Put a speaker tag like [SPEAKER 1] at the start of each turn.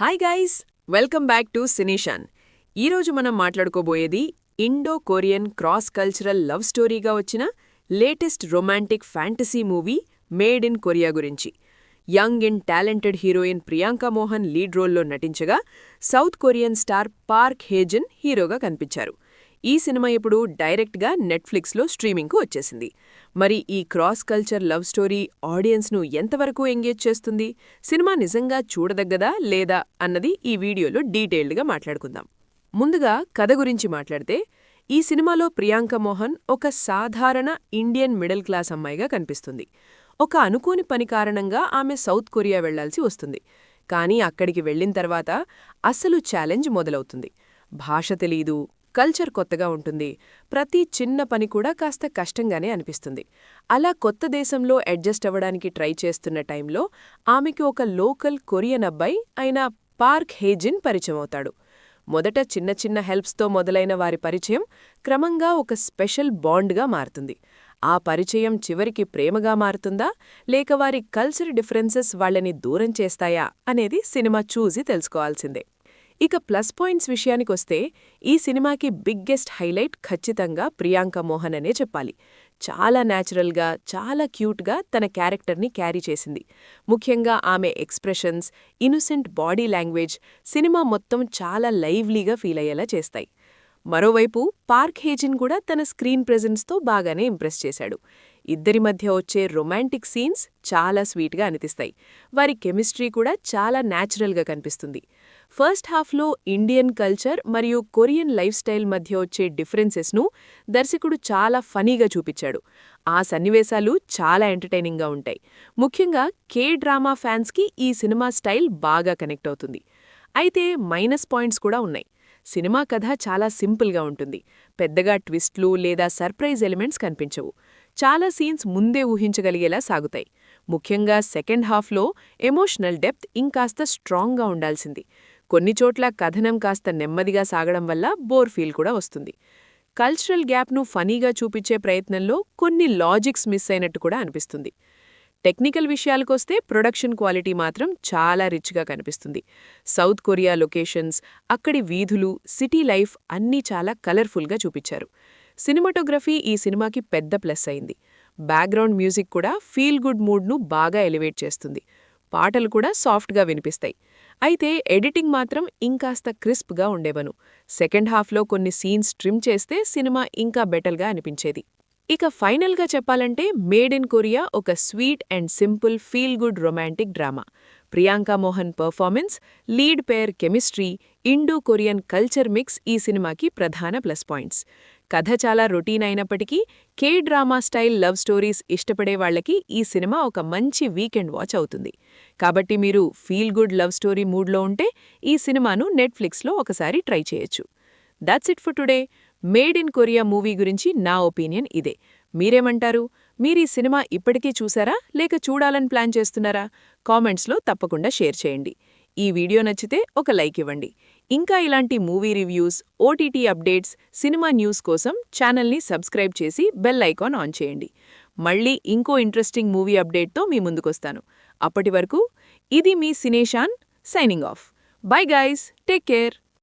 [SPEAKER 1] Hi guys, welcome back to Cineshan. ఈరోజు మనం మాట్లాడుకోబోయేది Indo Korean cross cultural love స్టోరీగా వచ్చిన latest romantic fantasy movie made in Korea గురించి. Young and talented heroine Priyanka Mohan lead రోల్లో నటించగా South Korean star Park Hyejin హీరోగా కనిపించారు. ఈ సినిమా ఇప్పుడు డైరెక్ట్గా నెట్ఫ్లిక్స్లో స్ట్రీమింగ్కు వచ్చేసింది. మరి ఈ క్రాస్ కల్చర్ లవ్ స్టోరీ ఆడియన్స్ను ఎంతవరకు ఎంగేజ్ చేస్తుంది, సినిమా నిజంగా చూడదగ్గదా లేదా అన్నది ఈ వీడియోలో డీటెయిల్డ్గా మాట్లాడుకుందాం. ముందుగా కథ గురించి మాట్లాడితే, ఈ సినిమాలో ప్రియాంక మోహన్ ఒక సాధారణ ఇండియన్ మిడిల్ క్లాస్ అమ్మాయిగా కనిపిస్తుంది. ఒక అనుకోని పని కారణంగా ఆమె సౌత్ కొరియా వెళ్లాల్సి వస్తుంది. కానీ అక్కడికి వెళ్లిన తర్వాత అసలు ఛాలెంజ్ మొదలవుతుంది. భాష తెలీదు, కల్చర్ కొత్తగా ఉంటుంది, ప్రతి చిన్న పని కూడా కాస్త కష్టంగానే అనిపిస్తుంది. అలా కొత్త దేశంలో అడ్జస్ట్ అవ్వడానికి ట్రై చేస్తున్న టైంలో ఆమెకి ఒక లోకల్ కొరియన్ అబ్బాయి అయిన పార్క్ హేజిన్ పరిచయమవుతాడు. మొదట చిన్న చిన్న హెల్ప్స్తో మొదలైన వారి పరిచయం క్రమంగా ఒక స్పెషల్ బాండ్గా మారుతుంది. ఆ పరిచయం చివరికి ప్రేమగా మారుతుందా, లేక వారి కల్చర్ డిఫరెన్సెస్ వాళ్లని దూరం చేస్తాయా అనేది సినిమా చూసి తెలుసుకోవాల్సిందే. ఇక ప్లస్ పాయింట్స్ విషయానికొస్తే, ఈ సినిమాకి బిగ్గెస్ట్ హైలైట్ ఖచ్చితంగా ప్రియాంక మోహన్ అనే చెప్పాలి. చాలా న్యాచురల్గా, చాలా క్యూట్గా తన క్యారెక్టర్ని క్యారీ చేసింది. ముఖ్యంగా ఆమె expressions, innocent body language cinema మొత్తం చాలా లైవ్లీగా ఫీల్ అయ్యేలా చేస్తాయి. మరోవైపు పార్క్ హేజిన్ కూడా తన స్క్రీన్ ప్రెజెన్స్తో బాగానే ఇంప్రెస్ చేశాడు. ఇద్దరి మధ్య వచ్చే రొమాంటిక్ సీన్స్ చాలా స్వీట్గా అనిపిస్తాయి. వారి కెమిస్ట్రీ కూడా చాలా న్యాచురల్గా కనిపిస్తుంది. ఫస్ట్ హాఫ్లో ఇండియన్ కల్చర్ మరియు కొరియన్ లైఫ్ స్టైల్ మధ్య వచ్చే డిఫరెన్సెస్ను దర్శకుడు చాలా ఫనీగా చూపించాడు. ఆ సన్నివేశాలు చాలా ఎంటర్టైనింగ్గా ఉంటాయి. ముఖ్యంగా కే-డ్రామా ఫ్యాన్స్కి ఈ సినిమా స్టైల్ బాగా కనెక్ట్ అవుతుంది. అయితే మైనస్ పాయింట్స్ కూడా ఉన్నాయి. సినిమా కథ చాలా సింపుల్గా ఉంటుంది. పెద్దగా ట్విస్ట్లు లేదా సర్ప్రైజ్ ఎలిమెంట్స్ కనిపించవు. చాలా సీన్స్ ముందే ఊహించగలిగేలా సాగుతాయి. ముఖ్యంగా సెకండ్ హాఫ్లో ఎమోషనల్ డెప్త్ ఇంకాస్త స్ట్రాంగ్గా ఉండాల్సింది. కొన్ని చోట్ల కథనం కాస్త నెమ్మదిగా సాగడం వల్ల బోర్ ఫీల్ కూడా వస్తుంది. కల్చరల్ గ్యాప్ను ఫనీగా చూపించే ప్రయత్నంలో కొన్ని లాజిక్స్ మిస్ అయినట్టు కూడా అనిపిస్తుంది. టెక్నికల్ విషయాలకొస్తే ప్రొడక్షన్ క్వాలిటీ మాత్రం చాలా రిచ్గా కనిపిస్తుంది. సౌత్ కొరియా లొకేషన్స్, అక్కడి వీధులు, సిటీ లైఫ్ అన్నీ చాలా కలర్ఫుల్గా చూపించారు. సినిమాటోగ్రఫీ ఈ సినిమాకి పెద్ద ప్లస్ అయింది. బ్యాక్గ్రౌండ్ మ్యూజిక్ కూడా ఫీల్ గుడ్ మూడ్ను బాగా ఎలివేట్ చేస్తుంది. పాటలు కూడా సాఫ్ట్గా వినిపిస్తాయి. అయితే ఎడిటింగ్ మాత్రం ఇంకాస్త క్రిస్ప్గా ఉండేవను. సెకండ్ హాఫ్లో కొన్ని సీన్స్ ట్రిమ్ చేస్తే సినిమా ఇంకా బెటర్గా అనిపించేది. ఇక ఫైనల్గా చెప్పాలంటే మేడ్ ఇన్ కొరియా ఒక sweet and simple feel good romantic drama. Priyanka Mohan performance, lead pair chemistry, Indo Korean culture mix ఈ సినిమాకి ప్రధాన ప్లస్ పాయింట్స్. కథ చాలా రొటీన్ అయినప్పటికీ కే-డ్రామా స్టైల్ లవ్ స్టోరీస్ ఇష్టపడే వాళ్లకి ఈ సినిమా ఒక మంచి వీకెండ్ వాచ్ అవుతుంది. కాబట్టి మీరు ఫీల్ గుడ్ లవ్ స్టోరీ మూడ్లో ఉంటే ఈ సినిమాను నెట్ఫ్లిక్స్లో ఒకసారి ట్రై చేయొచ్చు. That's it for today. Made in Korea movie గురించి నా ఒపీనియన్ ఇదే. మీరేమంటారు? మీరీ సినిమా ఇప్పటికీ చూసారా, లేక చూడాలని ప్లాన్ చేస్తున్నారా? కామెంట్స్లో తప్పకుండా షేర్ చేయండి. ఈ వీడియో నచ్చితే ఒక లైక్ ఇవ్వండి. ఇంకా ఇలాంటి movie reviews, OTT updates, cinema news కోసం ఛానల్ని సబ్స్క్రైబ్ చేసి బెల్ ఐకాన్ ఆన్ చేయండి. మళ్ళీ ఇంకో ఇంట్రెస్టింగ్ మూవీ అప్డేట్తో మీ ముందుకొస్తాను. అప్పటి వరకు ఇది మీ Cineshan signing off. Bye guys, take care.